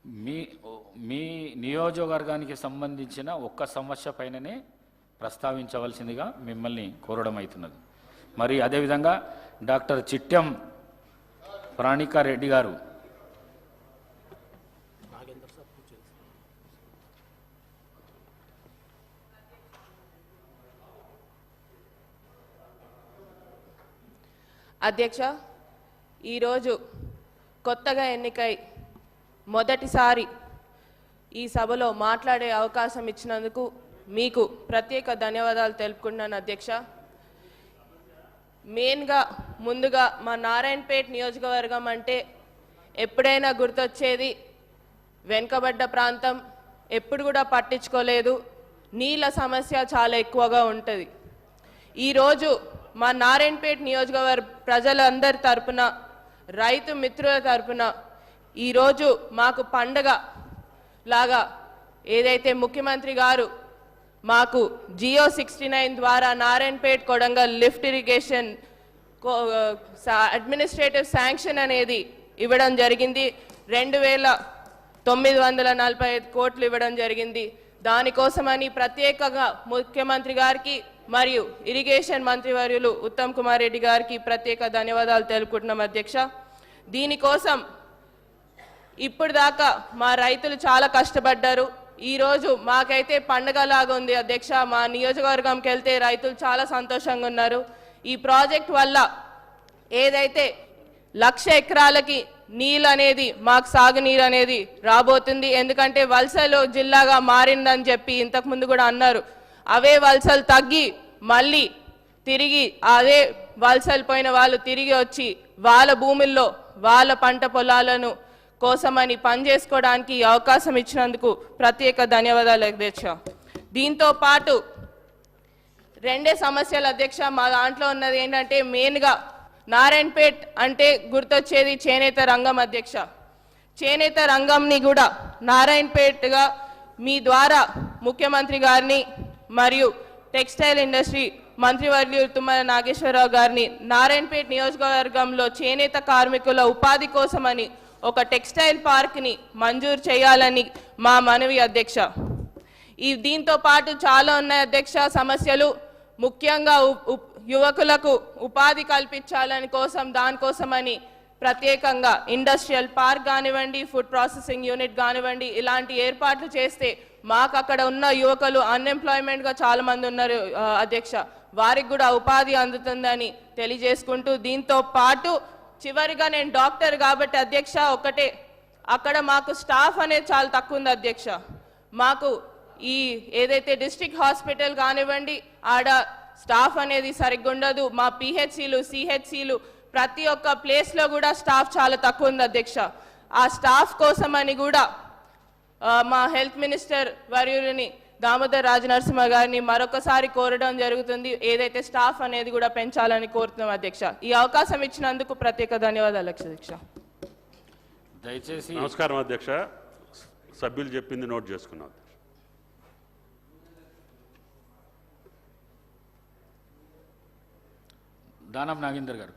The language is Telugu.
మీ మీ నియోజకవర్గానికి సంబంధించిన ఒక్క సమస్య పైననే ప్రస్తావించవలసిందిగా మిమ్మల్ని కోరడం అవుతున్నది. మరి అదేవిధంగా డాక్టర్ చిట్టెం ప్రాణికారెడ్డి గారు అధ్యక్ష, ఈరోజు కొత్తగా ఎన్నికై మొదటిసారి ఈ సభలో మాట్లాడే అవకాశం ఇచ్చినందుకు మీకు ప్రత్యేక ధన్యవాదాలు తెలుపుకుంటున్నాను అధ్యక్ష. మెయిన్గా ముందుగా మా నారాయణపేట నియోజకవర్గం అంటే ఎప్పుడైనా గుర్తొచ్చేది వెనుకబడ్డ ప్రాంతం, ఎప్పుడు కూడా పట్టించుకోలేదు, నీళ్ళ సమస్య చాలా ఎక్కువగా ఉంటుంది. ఈరోజు మా నారాయణపేట నియోజకవర్గ ప్రజలందరి తరపున, రైతు మిత్రుల తరపున ఈరోజు మాకు పండగ లాగా ఏదైతే ముఖ్యమంత్రి గారు మాకు జియో 69 ద్వారా Narayanpet Kodangal lift irrigation administrative sanction అనేది ఇవ్వడం జరిగింది. 2,945 కోట్లు ఇవ్వడం జరిగింది. దానికోసమని ప్రత్యేకంగా ముఖ్యమంత్రి గారికి మరియు ఇరిగేషన్ మంత్రివర్యులు ఉత్తమ్ కుమార్ రెడ్డి గారికి ప్రత్యేక ధన్యవాదాలు తెలుపుకుంటున్నాం అధ్యక్ష. దీనికోసం ఇప్పుడు దాకా మా రైతులు చాలా కష్టపడ్డారు. ఈరోజు మాకైతే పండగలాగా ఉంది అధ్యక్ష. మా నియోజకవర్గంకి వెళ్తే రైతులు చాలా సంతోషంగా ఉన్నారు. ఈ ప్రాజెక్ట్ వల్ల ఏదైతే 1,00,000 ఎకరాలకి నీళ్ళు అనేది, మాకు సాగునీరు అనేది రాబోతుంది. ఎందుకంటే వలసలు జిల్లాగా మారిందని చెప్పి ఇంతకుముందు కూడా అన్నారు. అవే వలసలు తగ్గి మళ్ళీ తిరిగి అదే వలసలు పోయిన వాళ్ళు తిరిగి వచ్చి వాళ్ళ భూముల్లో వాళ్ళ పంట పొలాలను కోసమని పనిచేసుకోవడానికి అవకాశం ఇచ్చినందుకు ప్రత్యేక ధన్యవాదాలు అధ్యక్ష. దీంతో పాటు రెండే సమస్యలు అధ్యక్ష. మా దాంట్లో ఉన్నది ఏంటంటే మెయిన్గా నారాయణపేట్ అంటే గుర్తొచ్చేది చేనేత రంగం అధ్యక్ష. చేనేత రంగంని కూడా నారాయణపేట్గా మీ ద్వారా ముఖ్యమంత్రి గారిని మరియు టెక్స్టైల్ ఇండస్ట్రీ మంత్రివర్యులు తుమ్మల నాగేశ్వరరావు గారిని నారాయణపేట్ నియోజకవర్గంలో చేనేత కార్మికుల ఉపాధి కోసమని ఒక టెక్స్టైల్ పార్క్ని మంజూరు చేయాలని మా మనవి అధ్యక్ష. దీంతో పాటు చాలా ఉన్నాయి అధ్యక్ష సమస్యలు. ముఖ్యంగా యువకులకు ఉపాధి కల్పించాలని దానికోసమని ప్రత్యేకంగా ఇండస్ట్రియల్ పార్క్ కానివ్వండి, ఫుడ్ ప్రాసెసింగ్ యూనిట్ కానివ్వండి, ఇలాంటి ఏర్పాట్లు చేస్తే మాకు అక్కడ ఉన్న యువకులు అన్ఎంప్లాయ్మెంట్గా చాలామంది ఉన్నారు అధ్యక్ష, వారికి కూడా ఉపాధి అందుతుందని తెలియజేసుకుంటూ, దీంతో పాటు చివరిగా నేను డాక్టర్ కాబట్టి అధ్యక్ష ఒకటే, అక్కడ మాకు స్టాఫ్ అనేది చాలా తక్కువ ఉంది అధ్యక్ష. మాకు ఈ ఏదైతే డిస్ట్రిక్ట్ హాస్పిటల్ కానివ్వండి ఆడ స్టాఫ్ అనేది సరిగ్గా ఉండదు. మా పిహెచ్సిలు, సిహెచ్సిలు ప్రతి ఒక్క ప్లేస్లో కూడా స్టాఫ్ చాలా తక్కువ ఉంది అధ్యక్ష. ఆ స్టాఫ్ కోసమని కూడా మా హెల్త్ మినిస్టర్ వర్యులని దామోదర్ రాజనరసింహ గారిని మరొకసారి కోరడం జరుగుతుంది. ఏదైతే స్టాఫ్ అనేది కూడా పెంచాలని కోరుతున్నాం అధ్యక్ష. ఈ అవకాశం ఇచ్చినందుకు ప్రత్యేక ధన్యవాదాలు అధ్యక్ష. దయచేసి. నమస్కారం అధ్యక్ష. సభ్యులు చెప్పింది నోట్ చేసుకున్నాం. దానం నాగేందర్ గారు.